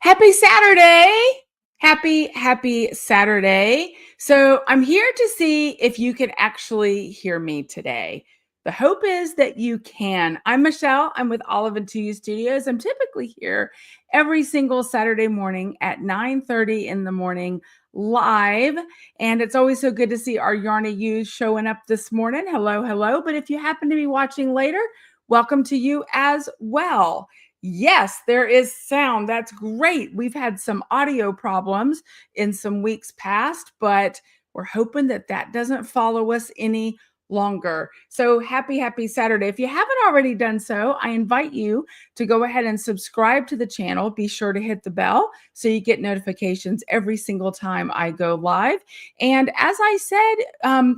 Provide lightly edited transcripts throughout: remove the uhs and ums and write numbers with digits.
Happy Saturday. Happy Saturday. So I'm here to see if you can actually hear me today. The hope is that you can. I'm Michelle. I'm with Olive and Two Studios. I'm typically here every single Saturday morning at 9:30 in the morning live. And it's always so good to see our Yarny U's showing up this morning. Hello, hello. But if you happen to be watching later, welcome to you as well. Yes, there is sound. That's great. We've had some audio problems in some weeks past, but we're hoping that that doesn't follow us any longer. So happy Saturday. If you haven't already done so, I invite you to go ahead and subscribe to the channel. Be sure to hit the bell so you get notifications every single time I go live. And as I said,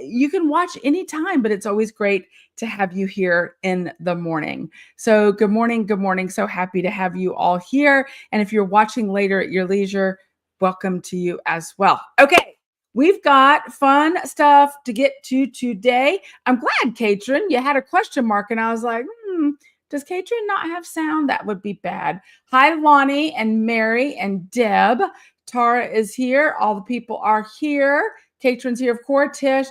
you can watch anytime, but it's always great to have you here in the morning. So good morning. Good morning. So happy to have you all here. And if you're watching later at your leisure, welcome to you as well. Okay. We've got fun stuff to get to today. I'm glad, Katrin, you had a question mark and I was like, does Katrin not have sound? That would be bad. Hi, Lonnie and Mary and Deb. Tara is here. All the people are here. Katrin's here, of course. Tish,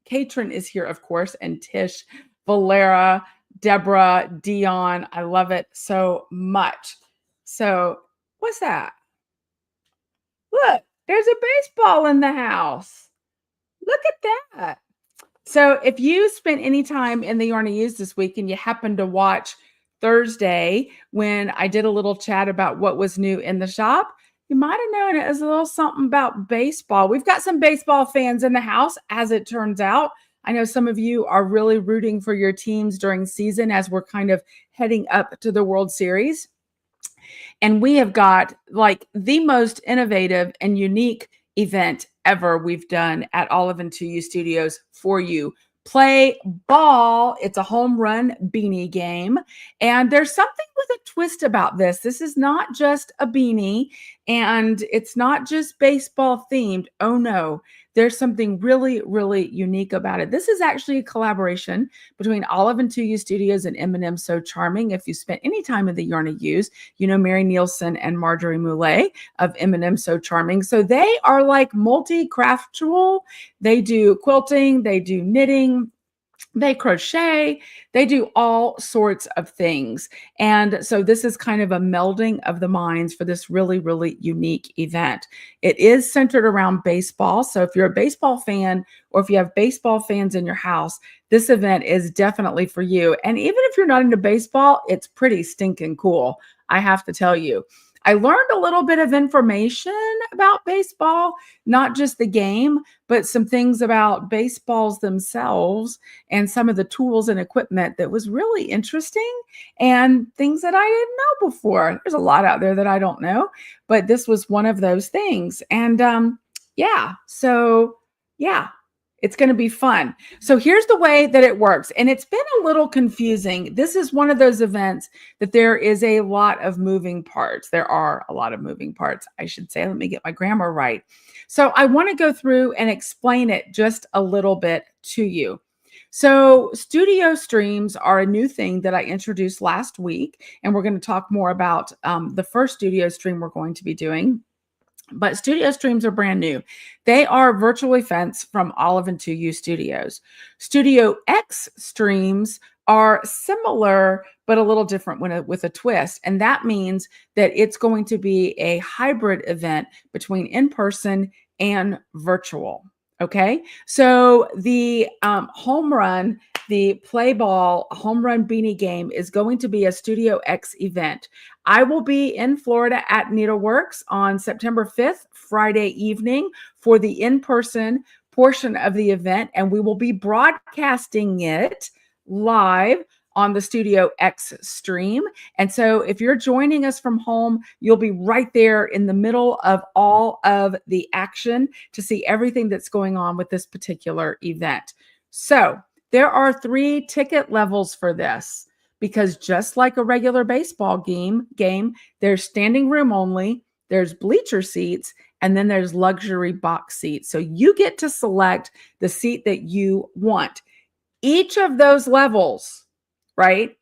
Katrin is here, of course, and Tish, Valera, Deborah, Dion. I love it so much. So, what's that? Look, there's a baseball in the house. Look at that. So, if you spent any time in the Yarny U's this week and you happen to watch Thursday when I did a little chat about what was new in the shop, you might have known it was a little something about baseball. We've got some baseball fans in the house, as it turns out. I know some of you are really rooting for your teams during season as we're kind of heading up to the World Series. And we have got like the most innovative and unique event ever we've done at Olive and Two Studios for you. Play ball. It's a home run beanie game. And there's something with a twist about this. This is not just a beanie and it's not just baseball themed. Oh no, there's something really, really unique about it. This is actually a collaboration between Olive and Two Studios and M&M So Charming. If you spent any time in the Yarny U's, you know Mary Nielsen and Marjorie Moulet of M&M So Charming. So they are like multi-craftual. They do quilting, they do knitting, they crochet, they do all sorts of things. And so this is kind of a melding of the minds for this really, really unique event. It is centered around baseball. So if you're a baseball fan or if you have baseball fans in your house, this event is definitely for you. And even if you're not into baseball, it's pretty stinking cool, I have to tell you. I learned a little bit of information about baseball, not just the game, but some things about baseballs themselves and some of the tools and equipment that was really interesting and things that I didn't know before. There's a lot out there that I don't know, but this was one of those things. And it's going to be fun. So here's the way that it works. And it's been a little confusing. This is one of those events that there is a lot of moving parts. There are a lot of moving parts, I should say. Let me get my grammar right. So I want to go through and explain it just a little bit to you. So studio streams are a new thing that I introduced last week. And we're going to talk more about the first studio stream we're going to be doing. But studio streams are brand new. They are virtual events from Olive and Two Studios. Studio X streams are similar, but a little different with a twist. And that means that it's going to be a hybrid event between in-person and virtual. Okay. So the home run, the play ball home run beanie game is going to be a Studio X event. I will be in Florida at Needleworks on September 5th, Friday evening, for the in-person portion of the event, and we will be broadcasting it live on the Studio X stream. And so if you're joining us from home, you'll be right there in the middle of all of the action to see everything that's going on with this particular event. So there are 3 ticket levels for this, because just like a regular baseball game, there's standing room only, there's bleacher seats, and then there's luxury box seats. So you get to select the seat that you want. Each of those levels, right,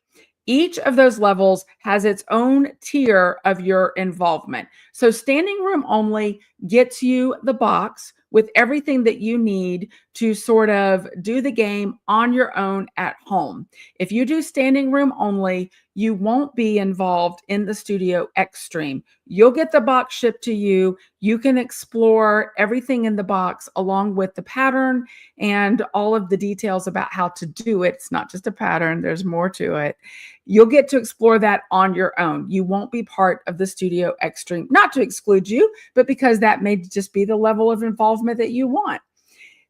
Each of those levels has its own tier of your involvement. So standing room only gets you the box with everything that you need to sort of do the game on your own at home. If you do standing room only, you won't be involved in the Studio Extreme. You'll get the box shipped to you. You can explore everything in the box along with the pattern and all of the details about how to do it. It's not just a pattern, there's more to it. You'll get to explore that on your own. You won't be part of the Studio Extreme, not to exclude you, but because that may just be the level of involvement that you want.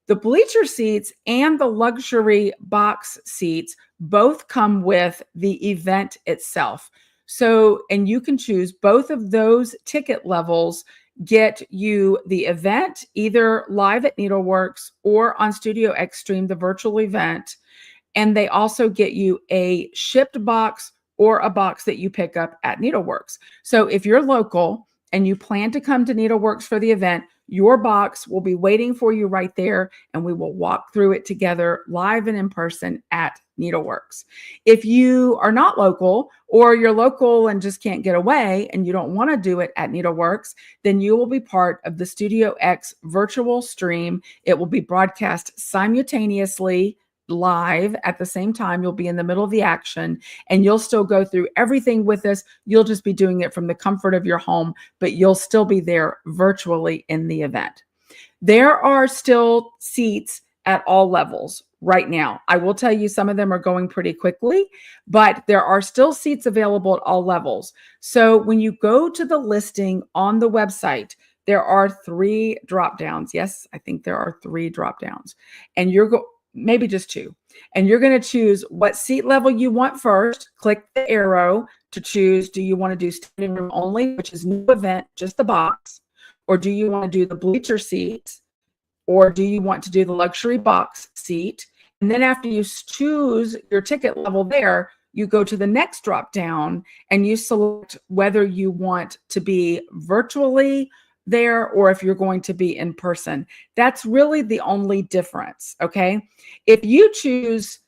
The bleacher seats and the luxury box seats both come with the event itself. So, and you can choose both of those ticket levels, get you the event either live at Needleworks or on Studio Extreme, the virtual event. And they also get you a shipped box or a box that you pick up at Needleworks. So if you're local and you plan to come to Needleworks for the event, your box will be waiting for you right there, and we will walk through it together live and in person at Needleworks. If you are not local, or you're local and just can't get away and you don't want to do it at Needleworks, then you will be part of the Studio X virtual stream. It will be broadcast simultaneously live at the same time. You'll be in the middle of the action and you'll still go through everything with us. You'll just be doing it from the comfort of your home, but you'll still be there virtually in the event. There are still seats at all levels right now. I will tell you some of them are going pretty quickly, but there are still seats available at all levels. So when you go to the listing on the website, there are 3 drop downs. Yes, I think there are 3 drop downs, and maybe just 2. And you're going to choose what seat level you want first. Click the arrow to choose, do you want to do standing room only, which is no event, just the box? Or do you want to do the bleacher seats? Or do you want to do the luxury box seat? And then after you choose your ticket level there, you go to the next drop down and you select whether you want to be virtually there or if you're going to be in person. That's really the only difference, okay? If you choose,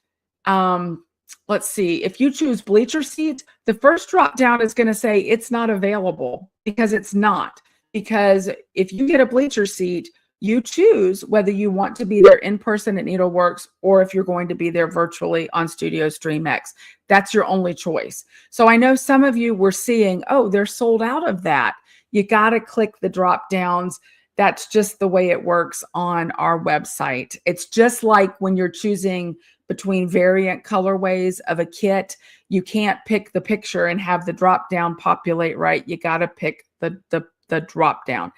if you choose bleacher seats, the first drop down is going to say it's not available, because it's not. Because if you get a bleacher seat, you choose whether you want to be there in person at Needleworks or if you're going to be there virtually on Studio Stream X. That's your only choice. So I know some of you were seeing, oh, they're sold out of that. You got to click the drop downs. That's just the way it works on our website. It's just like when you're choosing between variant colorways of a kit, you can't pick the picture and have the drop down populate right. You got to pick the drop down.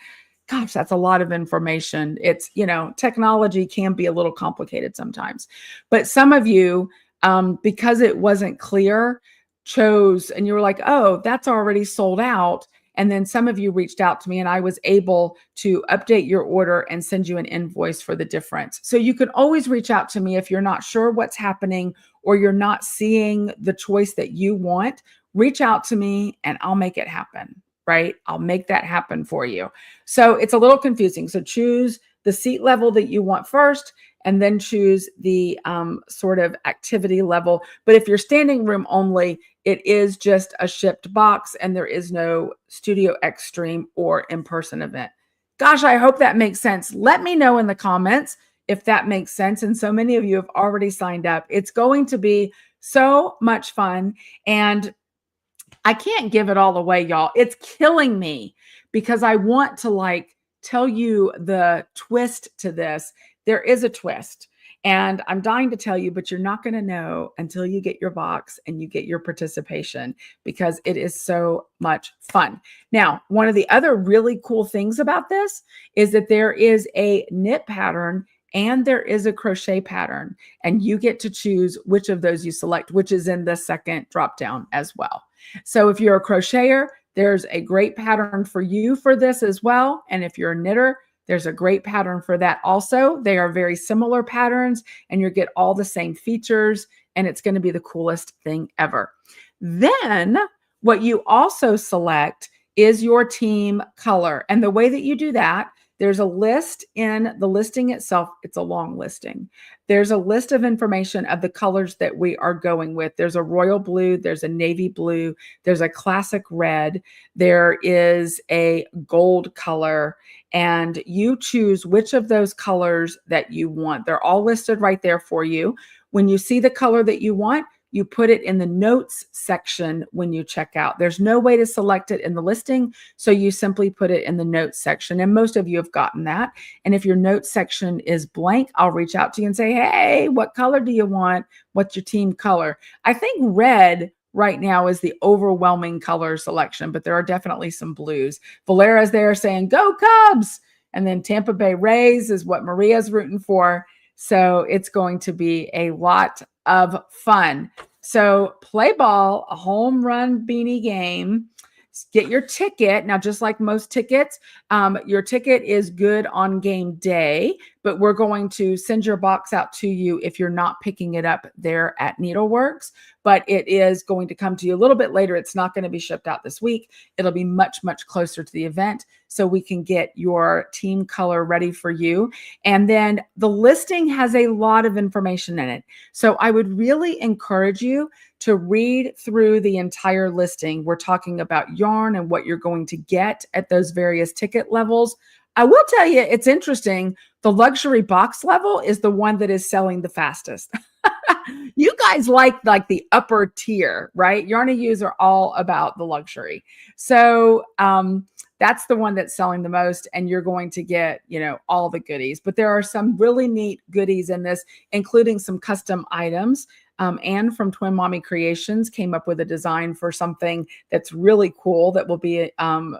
Gosh, that's a lot of information. It's, technology can be a little complicated sometimes. But some of you, because it wasn't clear, chose, and you were like, oh, that's already sold out. And then some of you reached out to me and I was able to update your order and send you an invoice for the difference. So you can always reach out to me if you're not sure what's happening or you're not seeing the choice that you want. Reach out to me and I'll make it happen. Right? I'll make that happen for you. So it's a little confusing. So choose the seat level that you want first, and then choose the sort of activity level. But if you're standing room only, it is just a shipped box and there is no Studio Extreme or in-person event. Gosh, I hope that makes sense. Let me know in the comments if that makes sense. And so many of you have already signed up. It's going to be so much fun. And I can't give it all away, y'all. It's killing me because I want to tell you the twist to this. There is a twist and I'm dying to tell you, but you're not going to know until you get your box and you get your participation, because it is so much fun. Now, one of the other really cool things about this is that there is a knit pattern and there is a crochet pattern, and you get to choose which of those you select, which is in the second drop down as well. So if you're a crocheter, there's a great pattern for you for this as well. And if you're a knitter, there's a great pattern for that also. They are very similar patterns and you get all the same features, and it's going to be the coolest thing ever. Then what you also select is your team color. And the way that you do that, there's a list in the listing itself. It's a long listing. There's a list of information of the colors that we are going with. There's a royal blue, there's a navy blue, there's a classic red, there is a gold color, and you choose which of those colors that you want. They're all listed right there for you. When you see the color that you want, you put it in the notes section when you check out. There's no way to select it in the listing, so you simply put it in the notes section. And most of you have gotten that. And if your notes section is blank, I'll reach out to you and say, hey, what color do you want? What's your team color? I think red right now is the overwhelming color selection, but there are definitely some blues. Valera's there saying, go Cubs! And then Tampa Bay Rays is what Maria's rooting for. So it's going to be a lot of fun. So play ball, a home run beanie game. Get your ticket. Now, just like most tickets, your ticket is good on game day, but we're going to send your box out to you if you're not picking it up there at Needleworks, but it is going to come to you a little bit later. It's not going to be shipped out this week. It'll be much, much closer to the event so we can get your team color ready for you. And then the listing has a lot of information in it. So I would really encourage you to read through the entire listing. We're talking about yarn and what you're going to get at those various ticket levels. I will tell you, it's interesting. The luxury box level is the one that is selling the fastest. You guys like the upper tier, right? Yarny U's are all about the luxury. So that's the one that's selling the most, and you're going to get, all the goodies. But there are some really neat goodies in this, including some custom items. Anne from Twin Mommy Creations came up with a design for something that's really cool that will be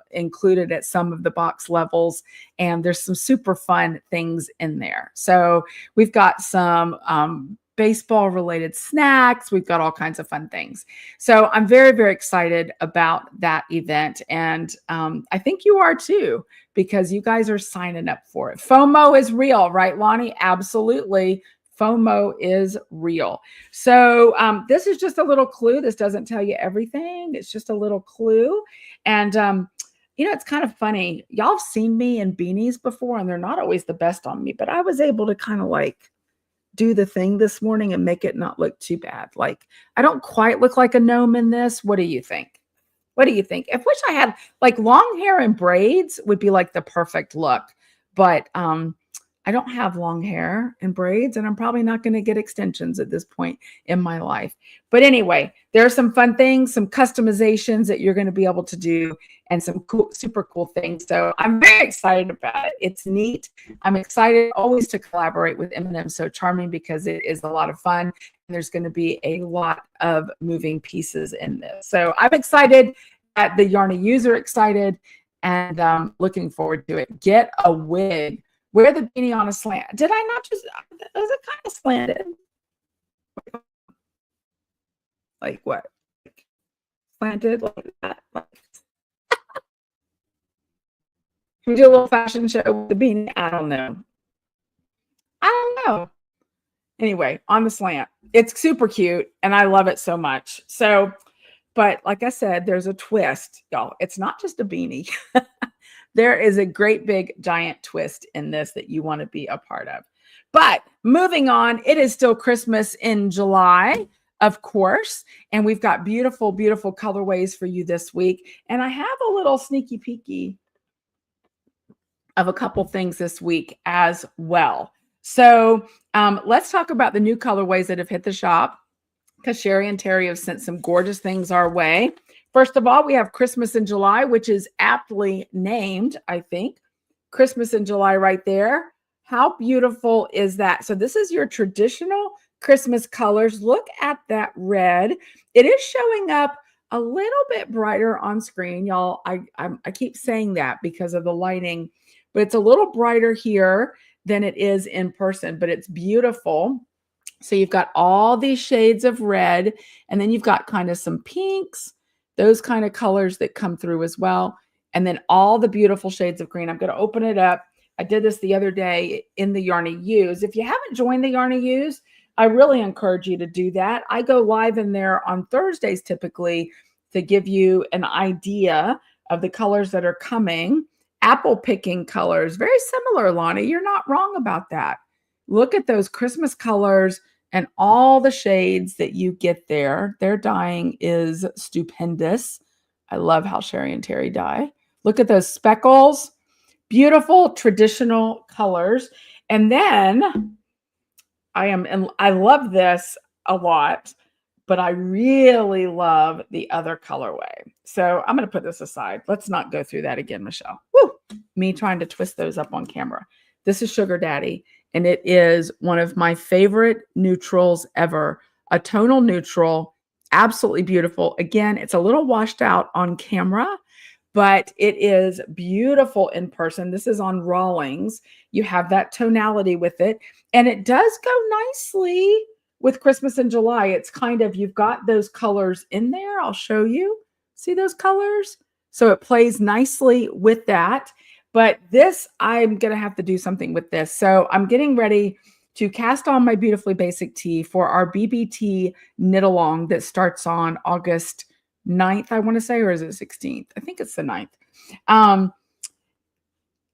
included at some of the box levels. And there's some super fun things in there. So we've got some baseball related snacks. We've got all kinds of fun things. So I'm very, very excited about that event. And I think you are too, because you guys are signing up for it. FOMO is real, right, Lonnie? Absolutely. FOMO is real. So this is just a little clue. This doesn't tell you everything. It's just a little clue. And, it's kind of funny. Y'all have seen me in beanies before, and they're not always the best on me, but I was able to kind of do the thing this morning and make it not look too bad. I don't quite look like a gnome in this. What do you think? What do you think? I wish I had long hair and braids would be the perfect look, but I don't have long hair and braids, and I'm probably not going to get extensions at this point in my life. But anyway, there are some fun things, some customizations that you're going to be able to do, and some cool, super cool things. So I'm very excited about it. It's neat. I'm excited always to collaborate with M&M So Charming because it is a lot of fun. And there's going to be a lot of moving pieces in this. So I'm excited that the Yarny user excited, and looking forward to it. Get a wig. Wear the beanie on a slant. Did I not just, was it kind of slanted? Like what? Slanted like that? Can we do a little fashion show with the beanie? I don't know. Anyway, on the slant. It's super cute, and I love it so much. So, but like I said, there's a twist, y'all. It's not just a beanie. There is a great big giant twist in this that you want to be a part of. But moving on, it is still Christmas in July, of course. And we've got beautiful, beautiful colorways for you this week. And I have a little sneaky peeky of a couple things this week as well. So let's talk about the new colorways that have hit the shop, because Sherry and Terry have sent some gorgeous things our way. First of all, we have Christmas in July, which is aptly named, I think. Christmas in July right there. How beautiful is that? So this is your traditional Christmas colors. Look at that red. It is showing up a little bit brighter on screen, y'all. I keep saying that because of the lighting, but it's a little brighter here than it is in person, but it's beautiful. So you've got all these shades of red, and then you've got kind of some pinks, those kind of colors that come through as well. And then all the beautiful shades of green. I'm going to open it up. I did this the other day in the Yarny U's. If you haven't joined the Yarny U's, I really encourage you to do that. I go live in there on Thursdays typically to give you an idea of the colors that are coming. apple picking colors. Very similar, Lonnie. You're not wrong about that. Look at those Christmas colors and all the shades that you get there. Their dyeing is stupendous. I love how Sherry and Terry dye. Look at those speckles. Beautiful traditional colors. And then I love this a lot, but I really love the other colorway. So I'm going to put this aside. Let's not go through that again, Michelle. Woo! Me trying to twist those up on camera. This is Sugar Daddy, and it is one of my favorite neutrals ever. A tonal neutral, absolutely beautiful. Again, it's a little washed out on camera, but it is beautiful in person. This is on Rawlings. You have that tonality with it, and it does go nicely with Christmas in July. It's kind of, you've got those colors in there. I'll show you. See those colors? So it plays nicely with that. But this, I'm going to have to do something with this. So I'm getting ready to cast on my Beautifully Basic tee for our BBT knit along that starts on August 9th, I want to say, or is it 16th? I think it's the 9th.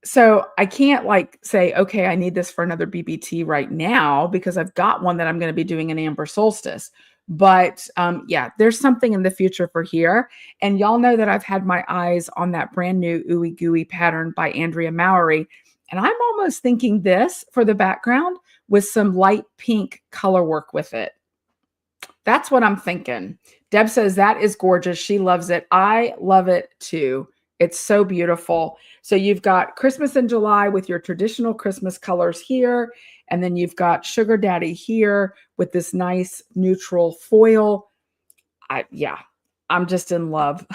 So I can't like say, okay, I need this for another BBT right now because I've got one that I'm going to be doing an Amber Solstice. But yeah, there's something in the future for here. And y'all know that I've had my eyes on that brand new Ooey Gooey pattern by Andrea Mowry. And I'm almost thinking this for the background with some light pink color work with it. That's what I'm thinking. Deb says that is gorgeous. She loves it. I love it too. It's so beautiful. So you've got Christmas in July with your traditional Christmas colors here. And then you've got Sugar Daddy here with this nice neutral foil. Yeah, I'm just in love.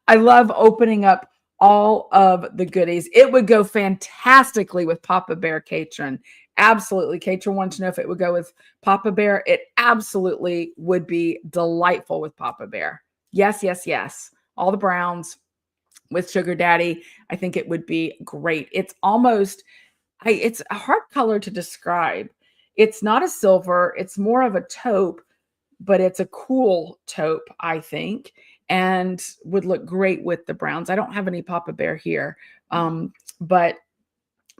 I love opening up all of the goodies. It would go fantastically with Papa Bear Catron. Absolutely. Catron wants to know if it would go with Papa Bear. It absolutely would be delightful with Papa Bear. Yes, yes, yes. All the browns with Sugar Daddy. I think it would be great. It's almost, it's a hard color to describe. It's not a silver. It's more of a taupe, but it's a cool taupe, I think, and would look great with the browns. I don't have any Papa Bear here, but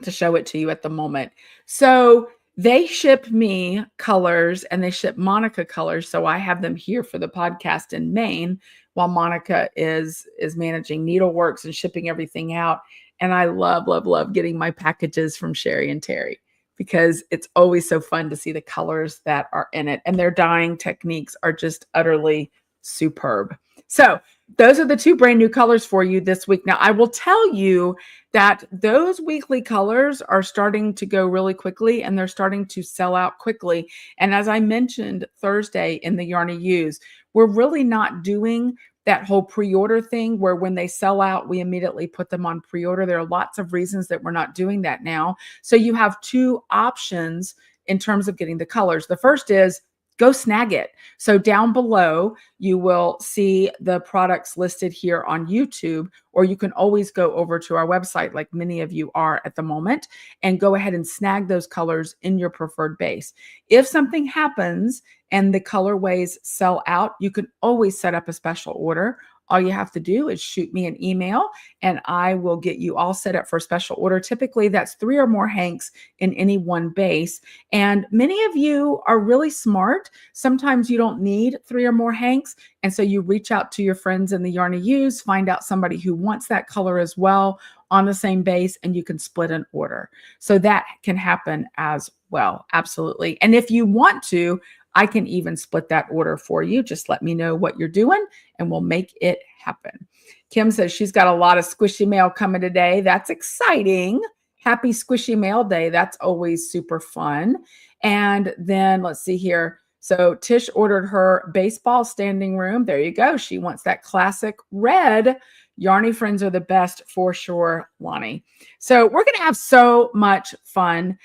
to show it to you at the moment. So they ship me colors and they ship Monica colors. So I have them here for the podcast in Maine while Monica is managing Needleworks and shipping everything out. And I love, love, love getting my packages from Sherry and Terry because it's always so fun to see the colors that are in it. And their dyeing techniques are just utterly superb. So those are the two brand new colors for you this week. Now, I will tell you that those weekly colors are starting to go really quickly and they're starting to sell out quickly. And as I mentioned Thursday in the Yarny Use, we're really not doing that whole pre-order thing where when they sell out, we immediately put them on pre-order. There are lots of reasons that we're not doing that now. So you have two options in terms of getting the colors. The first is go snag it. So down below, you will see the products listed here on YouTube, or you can always go over to our website like many of you are at the moment and go ahead and snag those colors in your preferred base. If something happens and the colorways sell out, you can always set up a special order. All you have to do is shoot me an email and I will get you all set up for a special order. Typically, that's 3 or more hanks in any one base. And many of you are really smart. Sometimes you don't need 3 or more hanks. And so you reach out to your friends in the Yarny Use, find out somebody who wants that color as well on the same base, and you can split an order. So that can happen as well. Absolutely. And if you want to, I can even split that order for you. Just let me know what you're doing and we'll make it happen. Kim says she's got a lot of squishy mail coming today. That's exciting. Happy Squishy Mail Day. That's always super fun. And then let's see here. So Tish ordered her baseball standing room. There you go. She wants that classic red. Yarny friends are the best for sure, Lonnie. So we're going to have so much fun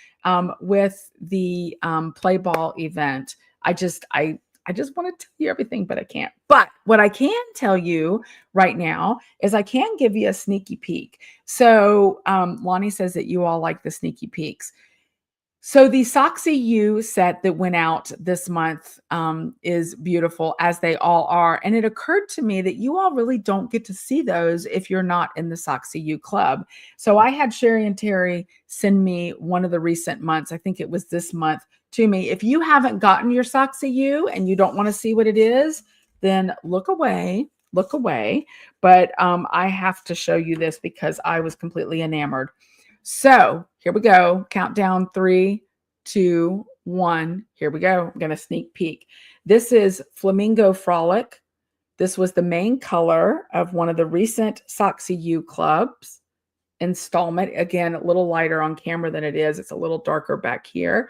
with the play ball event. I just want to tell you everything, but I can't. But what I can tell you right now is I can give you a sneaky peek. So Lonnie says that you all like the sneaky peeks. So the Soxy U set that went out this month is beautiful, as they all are. And it occurred to me that you all really don't get to see those if you're not in the Soxy U club. So I had Sherry and Terry send me one of the recent months, I think it was this month, to me. If you haven't gotten your Soxy U and you don't want to see what it is, then look away. Look away. But I have to show you this because I was completely enamored. So here we go. Countdown 3, 2, 1. Here we go. I'm going to sneak peek. This is Flamingo Frolic. This was the main color of one of the recent Soxy U Clubs installment. Again, a little lighter on camera than it is. It's a little darker back here.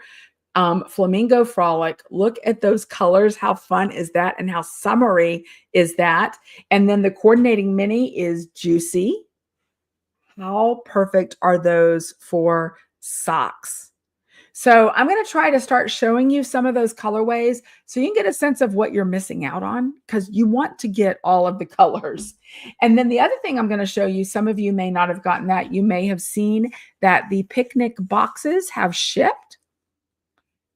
Flamingo Frolic. Look at those colors. How fun is that? And how summery is that? And then the coordinating mini is Juicy. How perfect are those for socks? So I'm going to try to start showing you some of those colorways so you can get a sense of what you're missing out on, because you want to get all of the colors. And then the other thing I'm going to show you, some of you may not have gotten that. You may have seen that the picnic boxes have shipped.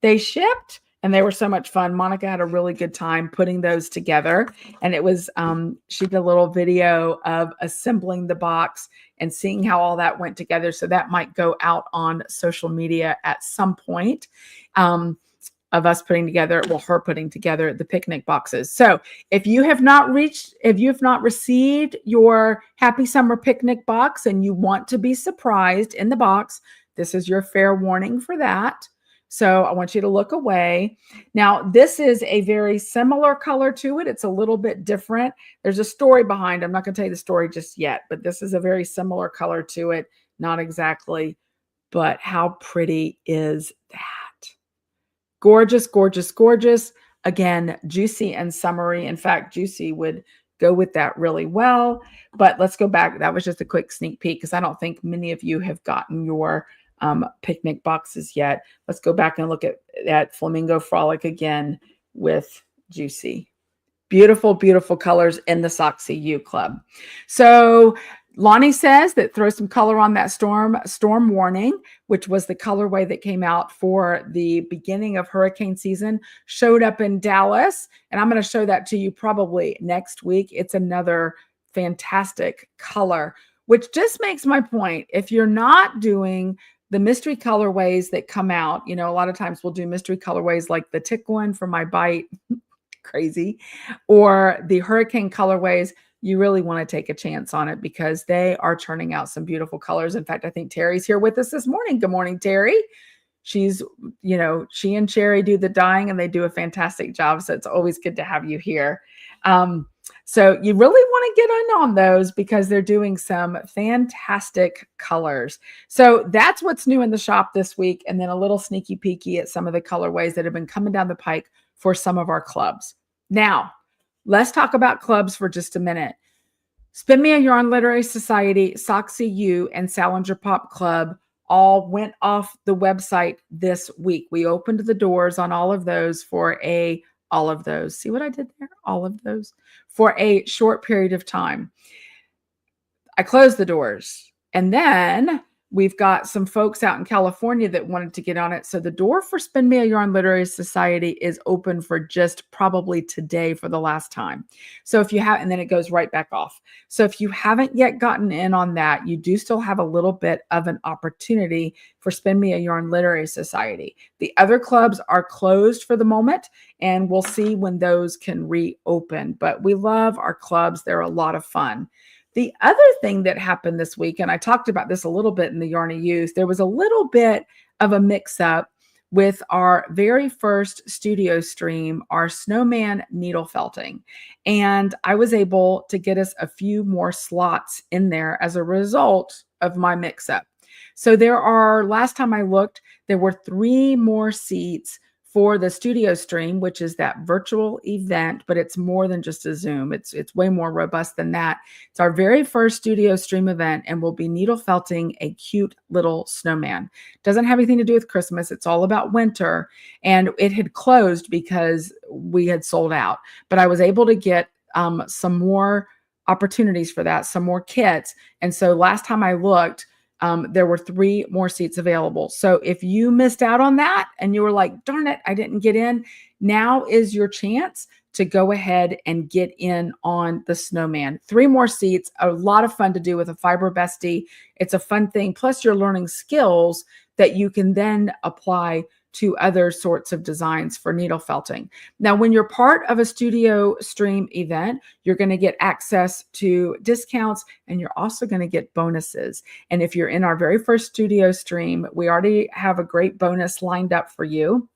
They shipped and they were so much fun. Monica had a really good time putting those together. And it was, she did a little video of assembling the box and seeing how all that went together. So that might go out on social media at some point of us putting together, well, her putting together the picnic boxes. So if you have not received your Happy Summer Picnic box and you want to be surprised in the box, this is your fair warning for that. So I want you to look away. Now, this is a very similar color to it. It's a little bit different. There's a story behind it. I'm not going to tell you the story just yet, but this is a very similar color to it. Not exactly, but how pretty is that? Gorgeous, gorgeous, gorgeous. Again, juicy and summery. In fact, juicy would go with that really well. But let's go back. That was just a quick sneak peek because I don't think many of you have gotten your picnic boxes yet. Let's go back and look at Flamingo Frolic again with Juicy. Beautiful, beautiful colors in the Soxy U Club. So Lonnie says that throw some color on that storm warning, which was the colorway that came out for the beginning of hurricane season, showed up in Dallas. And I'm going to show that to you probably next week. It's another fantastic color, which just makes my point. If you're not doing the mystery colorways that come out, a lot of times we'll do mystery colorways like the tick one for my bite, crazy, or the hurricane colorways. You really want to take a chance on it because they are churning out some beautiful colors. In fact, I think Terry's here with us this morning. Good morning, Terry. She's, she and Sherry do the dyeing and they do a fantastic job. So it's always good to have you here. So you really want to get in on those because they're doing some fantastic colors. So that's what's new in the shop this week. And then a little sneaky peeky at some of the colorways that have been coming down the pike for some of our clubs. Now, let's talk about clubs for just a minute. Spin Me a Yarn Literary Society, Soxy U, and Salinger Pop Club all went off the website this week. We opened the doors on all of those see what I did there? All of those for a short period of time. I closed the doors and then we've got some folks out in California that wanted to get on it. So the door for Spin Me a Yarn Literary Society is open for just probably today for the last time. So if you have, and then it goes right back off. So if you haven't yet gotten in on that, you do still have a little bit of an opportunity for Spin Me a Yarn Literary Society. The other clubs are closed for the moment, and we'll see when those can reopen. But we love our clubs. They're a lot of fun. The other thing that happened this week, and I talked about this a little bit in the Yarn of Youth, there was a little bit of a mix-up with our very first studio stream, our snowman needle felting. And I was able to get us a few more slots in there as a result of my mix-up. So last time I looked, there were 3 more seats for the studio stream, which is that virtual event, but it's more than just a Zoom. It's way more robust than that. It's our very first studio stream event, and we'll be needle felting a cute little snowman. Doesn't have anything to do with Christmas. It's all about winter, and it had closed because we had sold out. But I was able to get some more opportunities for that, some more kits. And so last time I looked, there were 3 more seats available. So if you missed out on that and you were like, darn it, I didn't get in, now is your chance to go ahead and get in on the snowman. 3 more seats, a lot of fun to do with a fiber bestie. It's a fun thing. Plus you're learning skills that you can then apply to other sorts of designs for needle felting. Now, when you're part of a studio stream event, you're going to get access to discounts and you're also going to get bonuses. And if you're in our very first studio stream, we already have a great bonus lined up for you.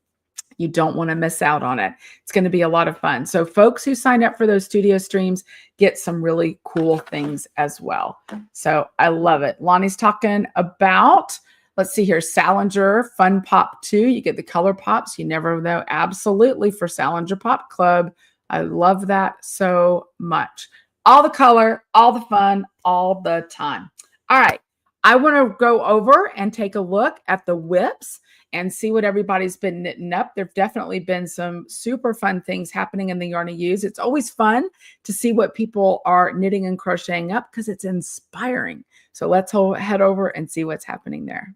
You don't want to miss out on it. It's going to be a lot of fun. So folks who sign up for those studio streams get some really cool things as well. So I love it. Lonnie's talking about, let's see here, Salinger Fun Pop 2. You get the color pops. You never know. Absolutely, for Salinger Pop Club. I love that so much. All the color, all the fun, all the time. All right. I want to go over and take a look at the whips and see what everybody's been knitting up. There've definitely been some super fun things happening in the Yarn to Use. It's always fun to see what people are knitting and crocheting up because it's inspiring. So let's head over and see what's happening there.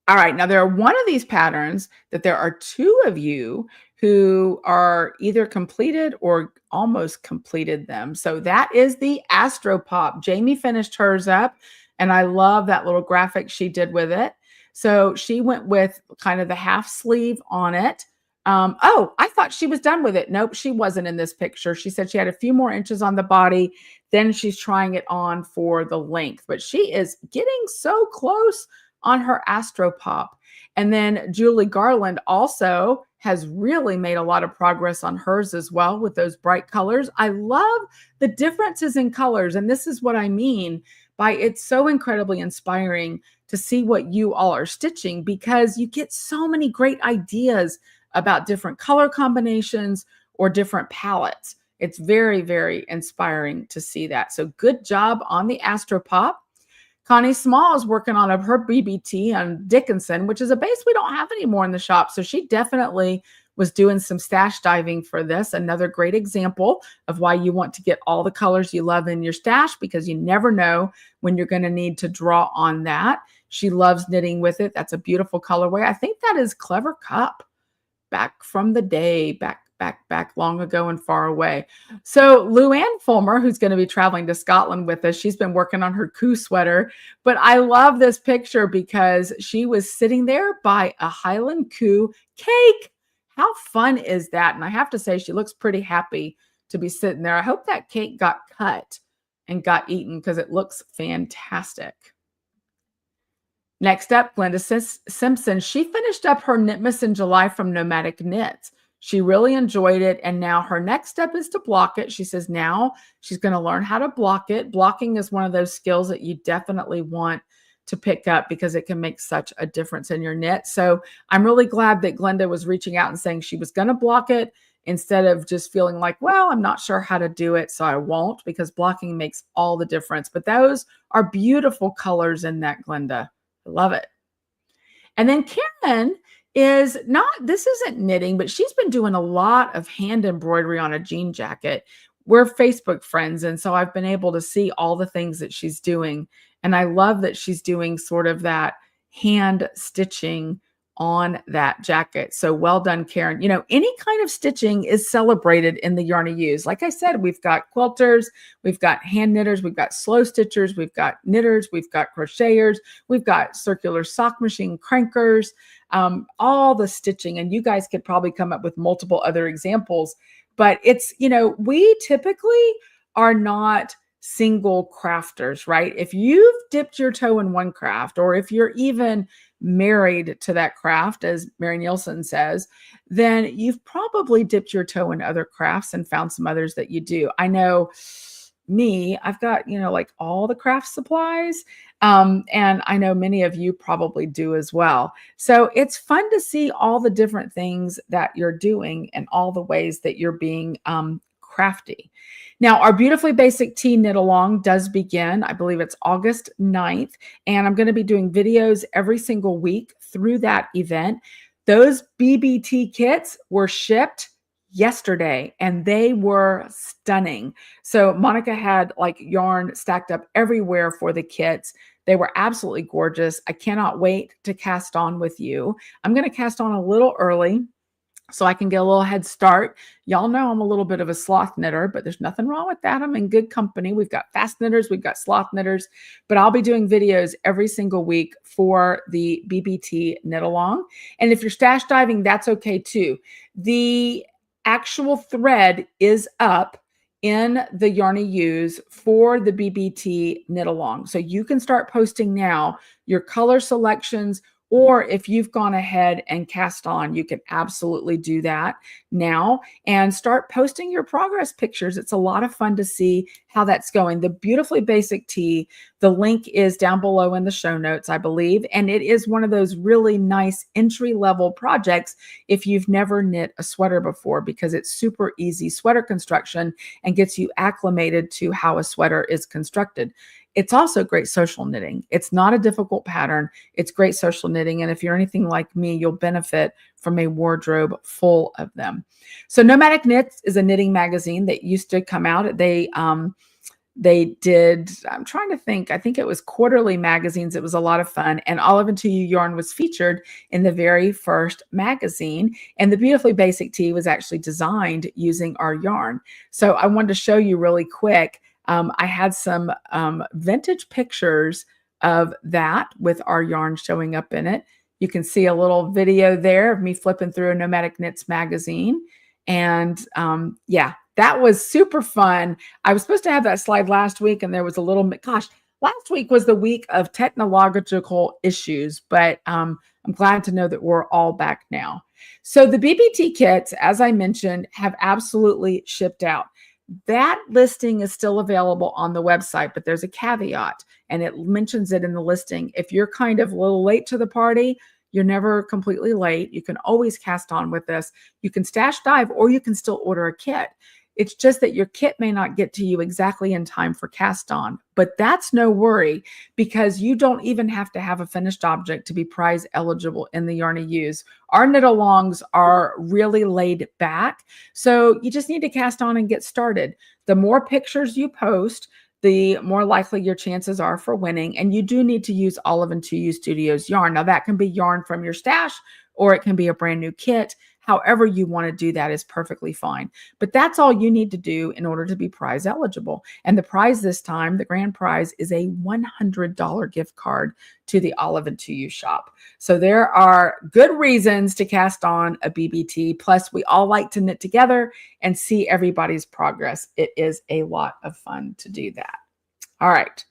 All right, now there are one of these patterns that there are 2 of you who are either completed or almost completed them. So that is the Astro Pop. Jamie finished hers up, and I love that little graphic she did with it. So she went with kind of the half sleeve on it. Oh, I thought she was done with it. Nope, she wasn't in this picture. She said she had a few more inches on the body. Then she's trying it on for the length, but she is getting so close on her Astro Pop. And then Julie Garland also has really made a lot of progress on hers as well with those bright colors. I love the differences in colors. And this is what I mean by it's so incredibly inspiring to see what you all are stitching, because you get so many great ideas about different color combinations or different palettes. It's very, very inspiring to see that. So good job on the Astro Pop. Connie Small is working on her BBT on Dickinson, which is a base we don't have anymore in the shop. So she definitely was doing some stash diving for this. Another great example of why you want to get all the colors you love in your stash, because you never know when you're going to need to draw on that. She loves knitting with it. That's a beautiful colorway. I think that is Clever Cup, back from the day, back long ago and far away. So Luann Fulmer, who's going to be traveling to Scotland with us, she's been working on her Coo sweater. But I love this picture because she was sitting there by a Highland Coo cake. How fun is that? And I have to say, she looks pretty happy to be sitting there. I hope that cake got cut and got eaten because it looks fantastic. Next up, Glenda Simpson. She finished up her Knitmas in July from Nomadic Knits. She really enjoyed it, and now her next step is to block it. She says now she's going to learn how to block it. Blocking is one of those skills that you definitely want to pick up because it can make such a difference in your knit. So I'm really glad that Glenda was reaching out and saying she was going to block it instead of just feeling like, well, I'm not sure how to do it, so I won't, because blocking makes all the difference. But those are beautiful colors in that, Glenda. I love it. And then Karen is not, this isn't knitting, but she's been doing a lot of hand embroidery on a jean jacket. We're Facebook friends, and so I've been able to see all the things that she's doing. And I love that she's doing sort of that hand stitching on that jacket. So well done, Karen. You know, any kind of stitching is celebrated in the Yarn to Use. Like I said, we've got quilters, we've got hand knitters, we've got slow stitchers, we've got knitters, we've got crocheters, we've got circular sock machine crankers, all the stitching. And you guys could probably come up with multiple other examples. But it's, you know, we typically are not single crafters, right? If you've dipped your toe in one craft, or if you're even married to that craft, as Mary Nielsen says, then you've probably dipped your toe in other crafts and found some others that you do. I know me, I've got, you know, like all the craft supplies. And I know many of you probably do as well. So it's fun to see all the different things that you're doing and all the ways that you're being crafty. Now, our Beautifully Basic Tea Knit Along does begin. I believe it's August 9th, and I'm going to be doing videos every single week through that event. Those BBT kits were shipped yesterday and they were stunning. So Monica had like yarn stacked up everywhere for the kits. They were absolutely gorgeous. I cannot wait to cast on with you. I'm going to cast on a little early so I can get a little head start. Y'all know I'm a little bit of a sloth knitter, but there's nothing wrong with that. I'm in good company. We've got fast knitters, we've got sloth knitters, but I'll be doing videos every single week for the BBT knit along. And if you're stash diving, that's okay too. The actual thread is up in the Yarny Use for the BBT knit along. So you can start posting now your color selections, or if you've gone ahead and cast on, you can absolutely do that now and start posting your progress pictures. It's a lot of fun to see how that's going. The Beautifully Basic Tee, the link is down below in the show notes, I believe. And it is one of those really nice entry-level projects if you've never knit a sweater before, because it's super easy sweater construction and gets you acclimated to how a sweater is constructed. It's also great social knitting. It's not a difficult pattern. It's great social knitting. And if you're anything like me, you'll benefit from a wardrobe full of them. So Nomadic Knits is a knitting magazine that used to come out. They did, I'm trying to think, I think it was quarterly magazines. It was a lot of fun. And Olive and 2U yarn was featured in the very first magazine. And the Beautifully Basic Tee was actually designed using our yarn. So I wanted to show you really quick. I had some vintage pictures of that with our yarn showing up in it. You can see a little video there of me flipping through a Nomadic Knits magazine. And yeah, that was super fun. I was supposed to have that slide last week, and there was a little, gosh, last week was the week of technological issues, but I'm glad to know that we're all back now. So the BBT kits, as I mentioned, have absolutely shipped out. That listing is still available on the website, but there's a caveat, and it mentions it in the listing. If you're kind of a little late to the party, you're never completely late. You can always cast on with this. You can stash dive, or you can still order a kit. It's just that your kit may not get to you exactly in time for cast on, but that's no worry, because you don't even have to have a finished object to be prize eligible in the Yarny Use. Our knit alongs are really laid back, so you just need to cast on and get started. The more pictures you post, the more likely your chances are for winning. And you do need to use Olive and 2U Studios yarn. Now that can be yarn from your stash, or it can be a brand new kit. However you want to do that is perfectly fine. But that's all you need to do in order to be prize eligible. And the prize this time, the grand prize, is a $100 gift card to the Olive and 2U shop. So there are good reasons to cast on a BBT. Plus, we all like to knit together and see everybody's progress. It is a lot of fun to do that. All right.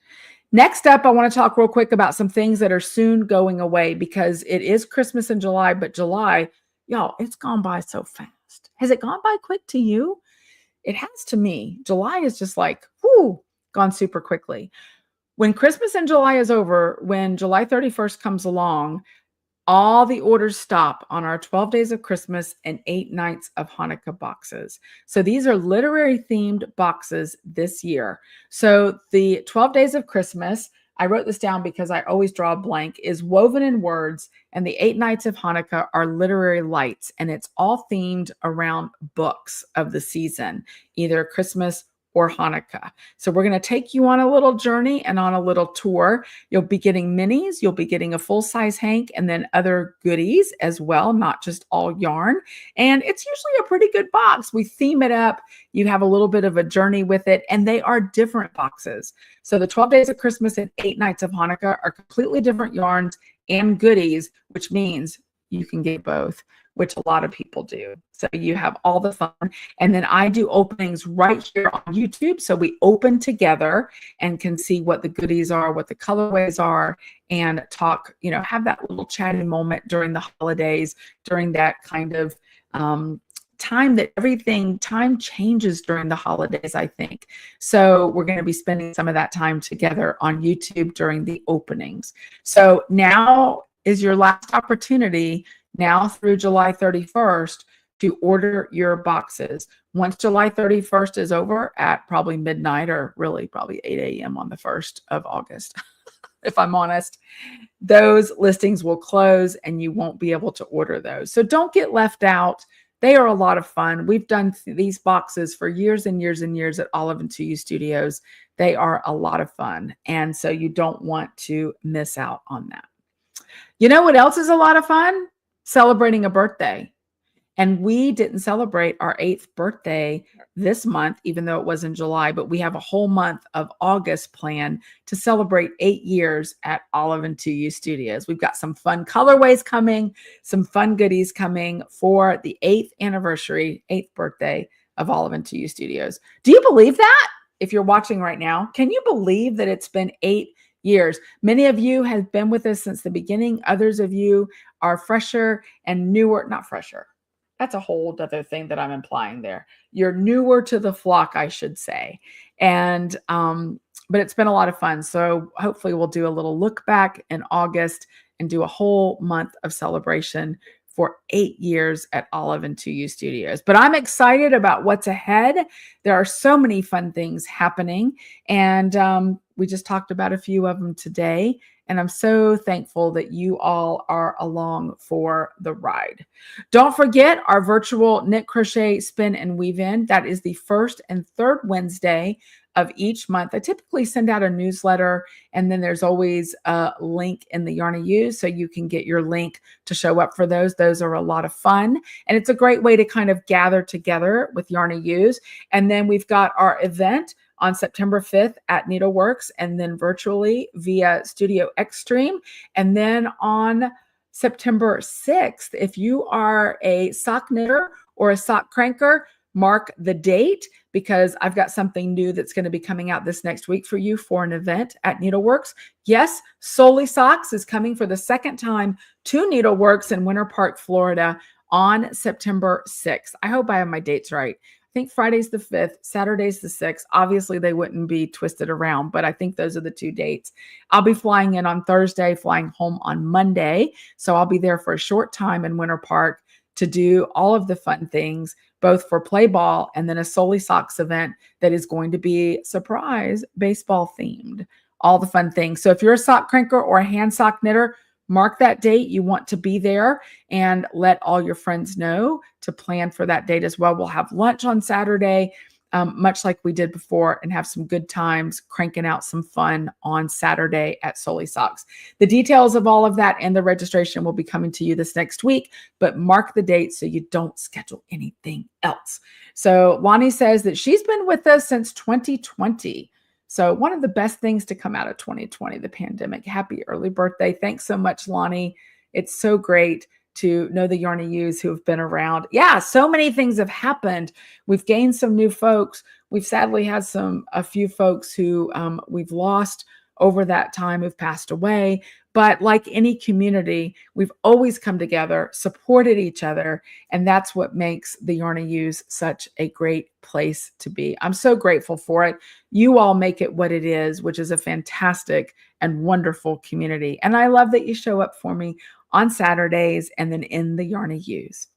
Next up, I want to talk real quick about some things that are soon going away, because it is Christmas in July, but July, y'all, it's gone by so fast. Has it gone by quick to you? It has to me. July is just like, whoo, gone super quickly. When Christmas in July is over, when July 31st comes along, all the orders stop on our 12 Days of Christmas and 8 Nights of Hanukkah boxes. So these are literary themed boxes this year. So the 12 Days of Christmas, I wrote this down because I always draw a blank, is woven in words, and the 8 Nights of Hanukkah are literary lights, and it's all themed around books of the season, either Christmas or Hanukkah. So we're going to take you on a little journey and on a little tour. You'll be getting minis, you'll be getting a full-size hank, and then other goodies as well, not just all yarn. And it's usually a pretty good box. We theme it up. You have a little bit of a journey with it, and they are different boxes. So the 12 Days of Christmas and 8 Nights of Hanukkah are completely different yarns and goodies, which means you can get both, which a lot of people do. So you have all the fun. And then I do openings right here on YouTube. So we open together and can see what the goodies are, what the colorways are, and talk, you know, have that little chatting moment during the holidays, during that kind of time that time changes during the holidays, I think. So we're going to be spending some of that time together on YouTube during the openings. So now is your last opportunity, now through July 31st, to order your boxes. Once July 31st is over at probably midnight, or really probably 8 a.m. on the 1st of August, if I'm honest, those listings will close and you won't be able to order those. So don't get left out. They are a lot of fun. We've done these boxes for years and years and years at Olive and 2U Studios. They are a lot of fun. And so you don't want to miss out on that. You know what else is a lot of fun? Celebrating a birthday. And we didn't celebrate our 8th birthday this month, even though it was in July, but we have a whole month of August planned to celebrate 8 years at Olive and 2U Studios. We've got some fun colorways coming, some fun goodies coming for the 8th anniversary, 8th birthday of Olive and 2U Studios. Do you believe that? If you're watching right now, can you believe that it's been 8 years? Many of you have been with us since the beginning. Others of you are fresher and newer, not fresher. That's a whole other thing that I'm implying there. You're newer to the flock, I should say. And, but it's been a lot of fun. So hopefully we'll do a little look back in August and do a whole month of celebration for 8 years at Olive and 2U Studios. But I'm excited about what's ahead. There are so many fun things happening. And we just talked about a few of them today. And I'm so thankful that you all are along for the ride. Don't forget our virtual knit, crochet, spin, and weave in. That is the first and third Wednesday of each month. I typically send out a newsletter, and then there's always a link in the Yarn of You, so you can get your link to show up for those. Those are a lot of fun, and it's a great way to kind of gather together with Yarn of Yous. And then we've got our event on September 5th at Needleworks, and then virtually via Studio Xtreme. And then on September 6th, if you are a sock knitter or a sock cranker, mark the date, because I've got something new that's going to be coming out this next week for you for an event at Needleworks. Yes, Solely Socks is coming for the second time to Needleworks in Winter Park, Florida on September 6th. I hope I have my dates right. I think Friday's the 5th, Saturday's the 6th. Obviously, they wouldn't be twisted around, but I think those are the two dates. I'll be flying in on Thursday, flying home on Monday. So I'll be there for a short time in Winter Park to do all of the fun things, both for play ball and then a Solely Socks event that is going to be surprise baseball themed. All the fun things. So if you're a sock cranker or a hand sock knitter, mark that date. You want to be there, and let all your friends know to plan for that date as well. We'll have lunch on Saturday, much like we did before, and have some good times cranking out some fun on Saturday at Solely Socks. The details of all of that and the registration will be coming to you this next week, but mark the date so you don't schedule anything else. So Lonnie says that she's been with us since 2020. So one of the best things to come out of 2020, the pandemic. Happy early birthday. Thanks so much, Lonnie. It's so great to know the Yarn of Yous who have been around. Yeah, so many things have happened. We've gained some new folks. We've sadly had a few folks who we've lost over that time, who've passed away. But like any community, we've always come together, supported each other, and that's what makes the Yarn of Yous such a great place to be. I'm so grateful for it. You all make it what it is, which is a fantastic and wonderful community. And I love that you show up for me on Saturdays and then in the Yarn of Yous.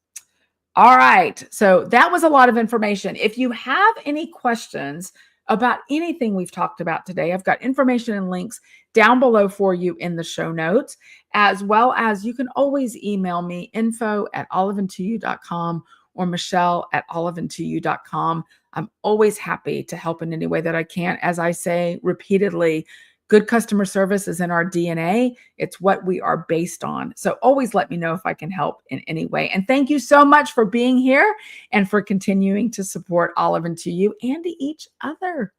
All right, so that was a lot of information. If you have any questions about anything we've talked about today, I've got information and links down below for you in the show notes, as well as you can always email me info@oliveand2u.com or michelle@oliveand2u.com. I'm always happy to help in any way that I can. As I say repeatedly, good customer service is in our DNA. It's what we are based on. So always let me know if I can help in any way. And thank you so much for being here and for continuing to support Olive and 2U and each other.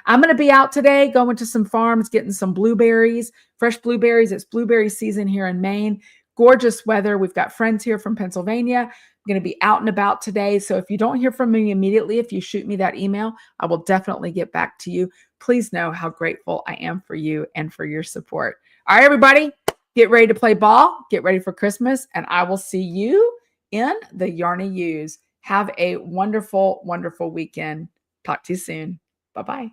I'm going to be out today, going to some farms, getting some blueberries, fresh blueberries. It's blueberry season here in Maine. Gorgeous weather. We've got friends here from Pennsylvania. I'm going to be out and about today. So if you don't hear from me immediately, if you shoot me that email, I will definitely get back to you. Please know how grateful I am for you and for your support. All right, everybody, get ready to play ball. Get ready for Christmas, and I will see you in the Yarn of Yous. Have a wonderful, wonderful weekend. Talk to you soon. Bye-bye.